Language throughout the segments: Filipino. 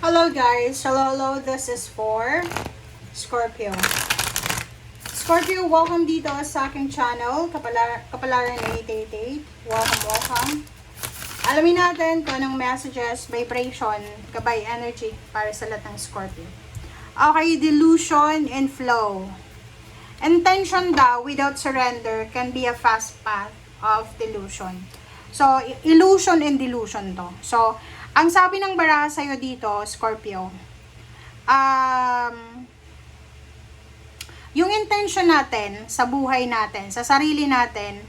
Hello guys, hello, this is for Scorpio. Scorpio, welcome dito sa aking channel, Kapalaran 888. Welcome. Alamin natin kung anong messages, vibration, gabay energy para sa lahat ng Scorpio. Okay, delusion and flow. Intention daw without surrender can be a fast path of delusion. So, illusion and delusion to. So, ang sabi ng baraha sa'yo dito, Scorpio, yung intention natin sa buhay natin, sa sarili natin,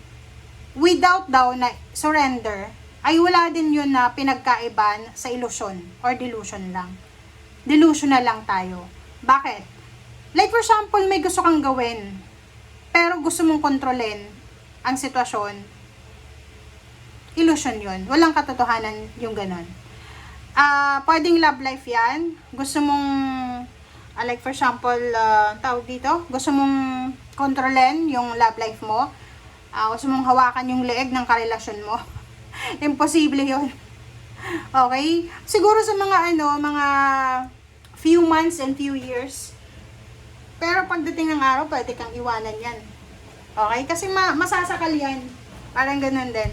without daw na surrender, ay wala din yun na pinagkaiban sa illusion or delusion lang. Delusional lang tayo. Bakit? Like for example, may gusto kang gawin, pero gusto mong kontrolin ang sitwasyon, illusion yun. Walang katotohanan yung ganon. Pwedeng love life yan. Gusto mong, like for example, tawag dito, gusto mong kontrolin yung love life mo. Gusto mong hawakan yung leeg ng karelasyon mo. Imposible yun. Okay? Siguro sa mga mga few months and few years. Pero pagdating ng araw, pwede kang iwanan yan. Okay? Kasi masasakal yan. Parang ganun din.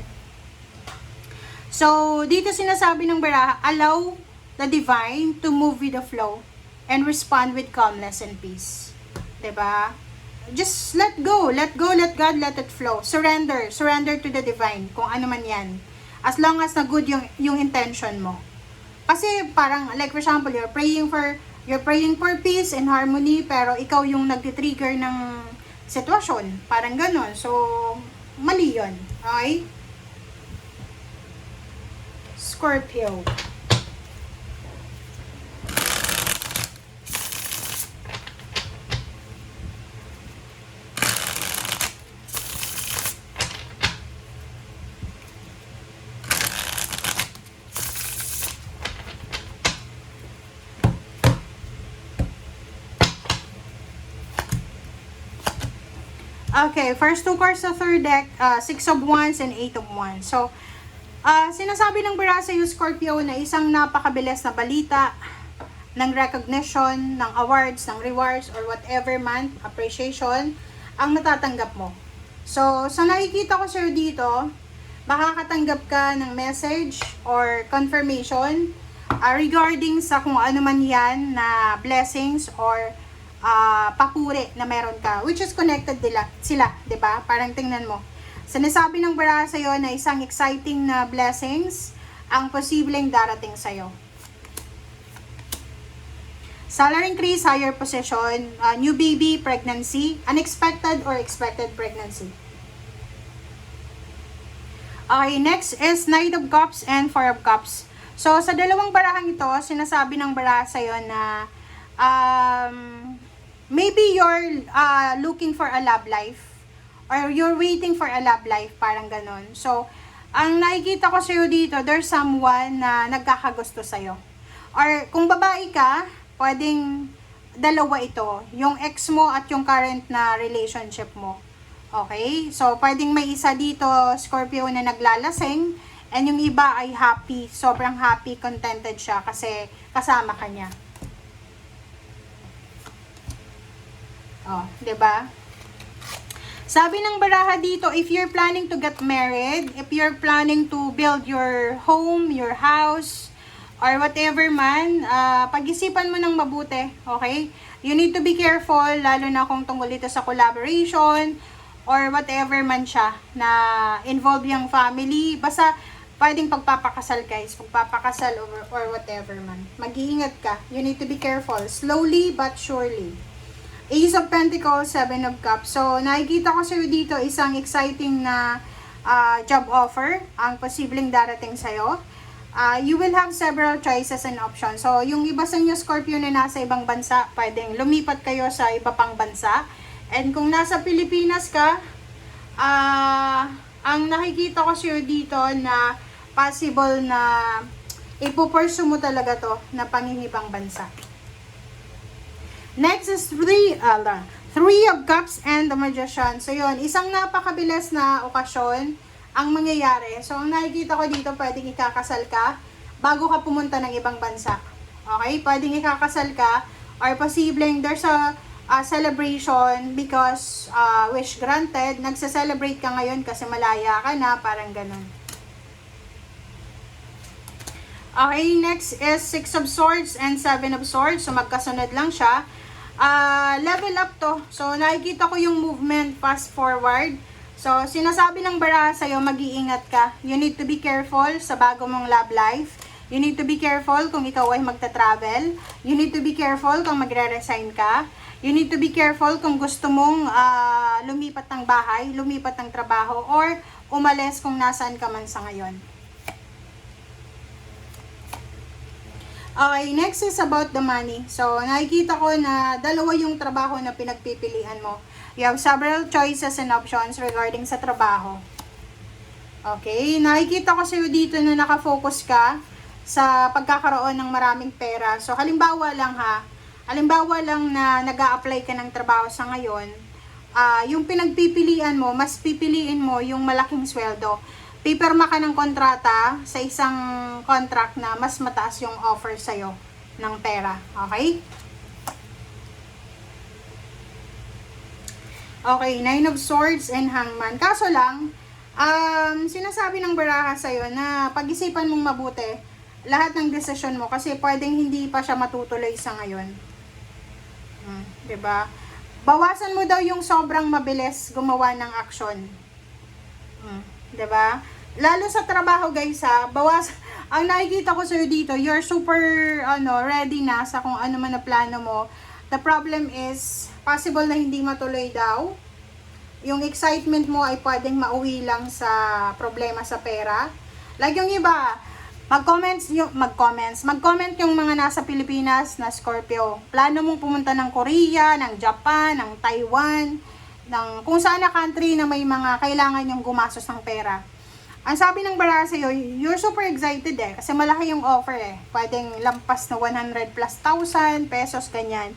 So, dito sinasabi ng baraha, allow the divine to move with the flow and respond with calmness and peace. Diba? Just let go, let God, let it flow. Surrender to the divine, kung ano man yan. As long as na good yung intention mo. Kasi parang, like for example, you're praying for peace and harmony, pero ikaw yung nagtitrigger ng sitwasyon. Parang ganon. So, mali yun. Okay? Scorpio. Okay, first two cards sa third deck, Six of Wands and Eight of Wands. So, sinasabi ng baraha sa Scorpio na isang napakabilis na balita ng recognition, ng awards, ng rewards, or whatever man, appreciation, ang natatanggap mo. So, sa nakikita ko sa'yo dito, makakatanggap ka ng message or confirmation regarding sa kung ano man yan na blessings or papuri na meron ka, which is connected sila, 'di ba? Parang tingnan mo. Sinasabi ng baraha sa'yo na isang exciting na blessings ang posibleng darating sa'yo. Salary increase, higher position, new baby, pregnancy, unexpected or expected pregnancy. Okay, next is Knight of Cups and Four of Cups. So, sa dalawang barahang ito, sinasabi ng baraha sa'yo na maybe you're looking for a love life or you're waiting for a love life, parang ganon. So, ang nakikita ko sa'yo dito, there's someone na nagkakagusto sa'yo. Or kung babae ka, pwedeng dalawa ito. Yung ex mo at yung current na relationship mo. Okay? So, pwedeng may isa dito, Scorpio, na naglalasing, and yung iba ay happy, sobrang happy, contented siya kasi kasama ka niya. Oh, 'di ba? Sabi ng baraha dito, if you're planning to get married, if you're planning to build your home, your house, or whatever man, pag-isipan mo ng mabuti, okay? You need to be careful, lalo na kung tungkol ito sa collaboration, or whatever man siya, na involve yung family. Basta, pwedeng pagpapakasal guys, pagpapakasal or whatever man. Mag-iingat ka, you need to be careful, slowly but surely. Ace of Pentacles, Seven of Cups. So, nakikita ko sa'yo dito isang exciting na job offer ang posibleng darating sa'yo. You will have several choices and options. So, yung iba sa inyo, Scorpio, na nasa ibang bansa, pwedeng lumipat kayo sa iba pang bansa. And kung nasa Pilipinas ka, ang nakikita ko sa'yo dito na possible na ipupursue mo talaga to na pangingibang bansa. Next is Three of Cups and the Magician. So, yun, isang napakabilis na okasyon ang mangyayari. So, ang nakikita ko dito, pwedeng ikakasal ka bago ka pumunta ng ibang bansa. Okay? Pwedeng ikakasal ka or posibleng there's a celebration because wish granted. Nagsa-celebrate ka ngayon kasi malaya ka na, parang ganun. Okay, next is 6 of Swords and 7 of Swords. So, magkasunod lang siya. Level up to. So, nakikita ko yung movement fast forward. So, sinasabi ng baraha sa'yo, mag-iingat ka. You need to be careful sa bago mong love life. You need to be careful kung ikaw ay magta-travel. You need to be careful kung magre-resign ka. You need to be careful kung gusto mong lumipat ng bahay, lumipat ng trabaho, or umalis kung nasaan ka man sa ngayon. Okay, next is about the money. So, nakikita ko na dalawa yung trabaho na pinagpipilian mo. You have several choices and options regarding sa trabaho. Okay, nakikita ko sa'yo dito na nakafocus ka sa pagkakaroon ng maraming pera. So, halimbawa lang na nag-a-apply ka ng trabaho sa ngayon, yung pinagpipilian mo, mas pipiliin mo yung malaking sweldo. Pipirma ka ng kontrata sa isang contract na mas mataas yung offer sa'yo ng pera. Okay? Okay, 9 of Swords and Hangman. Kaso lang, sinasabi ng baraha sa'yo na pag-isipan mong mabuti lahat ng desisyon mo kasi pwedeng hindi pa siya matutuloy sa ngayon. Diba? Bawasan mo daw yung sobrang mabilis gumawa ng aksyon. Diba? Lalo sa trabaho guys ang nakikita ko sa'yo dito, you're super ready na sa kung ano man na plano mo. The problem is, possible na hindi matuloy daw. Yung excitement mo ay pwedeng mauwi lang sa problema sa pera. Like yung iba, mag-comment yung mga nasa Pilipinas na Scorpio. Plano mong pumunta ng Korea, ng Japan, ng Taiwan, ng kung saan na country na may mga kailangan yung gumastos ng pera. Ang sabi ng baraha sa'yo, you're super excited kasi malaki yung offer Pwedeng lampas na 100 plus thousand pesos, ganyan.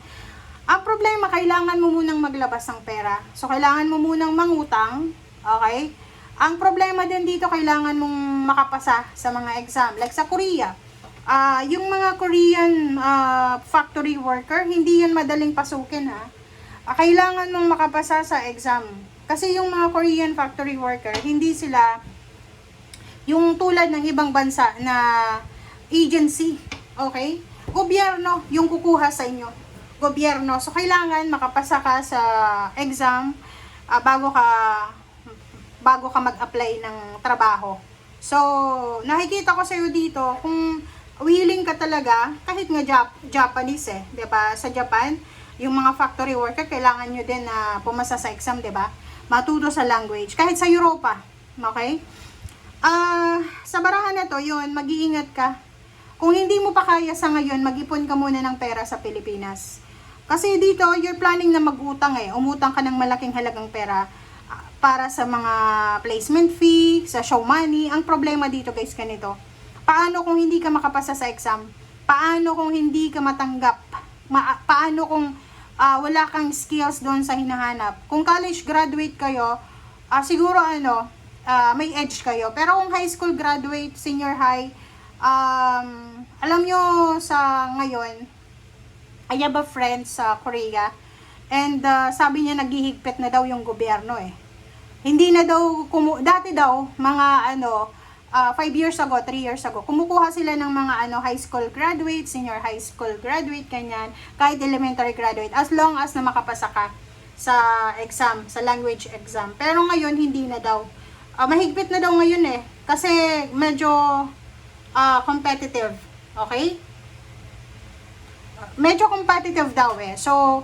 Ang problema, kailangan mo munang maglabas ng pera. So, kailangan mo munang mangutang, okay? Ang problema din dito, kailangan mong makapasa sa mga exam. Like sa Korea, yung mga Korean factory worker, hindi yan madaling pasukin kailangan mong makapasa sa exam. Kasi yung mga Korean factory worker, hindi sila yung tulad ng ibang bansa na agency, okay? Gobyerno yung kukuha sa inyo. Gobyerno. So, kailangan makapasa ka sa exam bago ka mag-apply ng trabaho. So, nakikita ko sa'yo dito, kung willing ka talaga, kahit nga Japanese diba? Sa Japan, yung mga factory worker, kailangan nyo din na pumasa sa exam, diba? Matuto sa language. Kahit sa Europa, okay? Sa barahan na to, yun, mag-iingat ka. Kung hindi mo pa kaya sa ngayon, mag-ipon ka muna ng pera sa Pilipinas. Kasi dito, you're planning na mag-utang Umutang ka ng malaking halagang pera para sa mga placement fee, sa show money. Ang problema dito guys, ganito. Paano kung hindi ka makapasa sa exam? Paano kung hindi ka matanggap? Paano kung wala kang skills doon sa hinahanap? Kung college graduate kayo, siguro may edge kayo. Pero kung high school graduate, senior high, alam nyo sa ngayon, I have a friend sa Korea, and sabi niya naghihigpit na daw yung gobyerno Hindi na daw, dati daw, mga 5 years ago, 3 years ago, kumukuha sila ng mga high school graduate, senior high school graduate, kanyan, kahit elementary graduate, as long as na makapasa ka sa exam, sa language exam. Pero ngayon, hindi na daw. Mahigpit na daw ngayon kasi medyo competitive, okay? Medyo competitive daw So,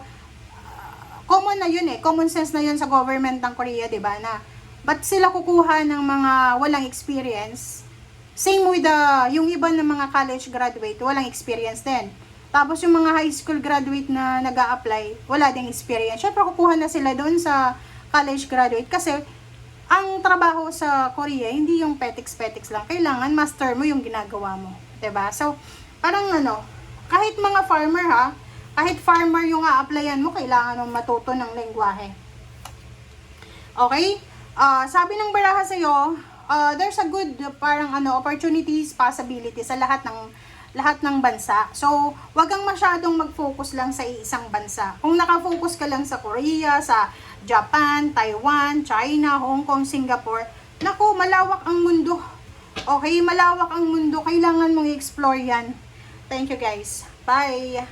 common na yun common sense na yun sa government ng Korea, diba, na ba't sila kukuha ng mga walang experience? Same with yung iba ng mga college graduate, walang experience din. Tapos yung mga high school graduate na nag-a-apply, wala ding experience. Syempre kukuha na sila doon sa college graduate kasi ang trabaho sa Korea, hindi yung petiks-petiks lang. Kailangan master mo yung ginagawa mo, diba? So, parang kahit mga farmer kahit farmer yung a-applyan mo, kailangan mong matuto ng lengguwahe. Okay? Sabi ng baraha sa'yo, there's a good parang opportunities, possibilities sa lahat ng lahat ng bansa. So, wag kang masyadong mag-focus lang sa isang bansa. Kung nakafocus ka lang sa Korea, sa Japan, Taiwan, China, Hong Kong, Singapore, naku, malawak ang mundo. Okay, malawak ang mundo. Kailangan mong i-explore yan. Thank you guys. Bye!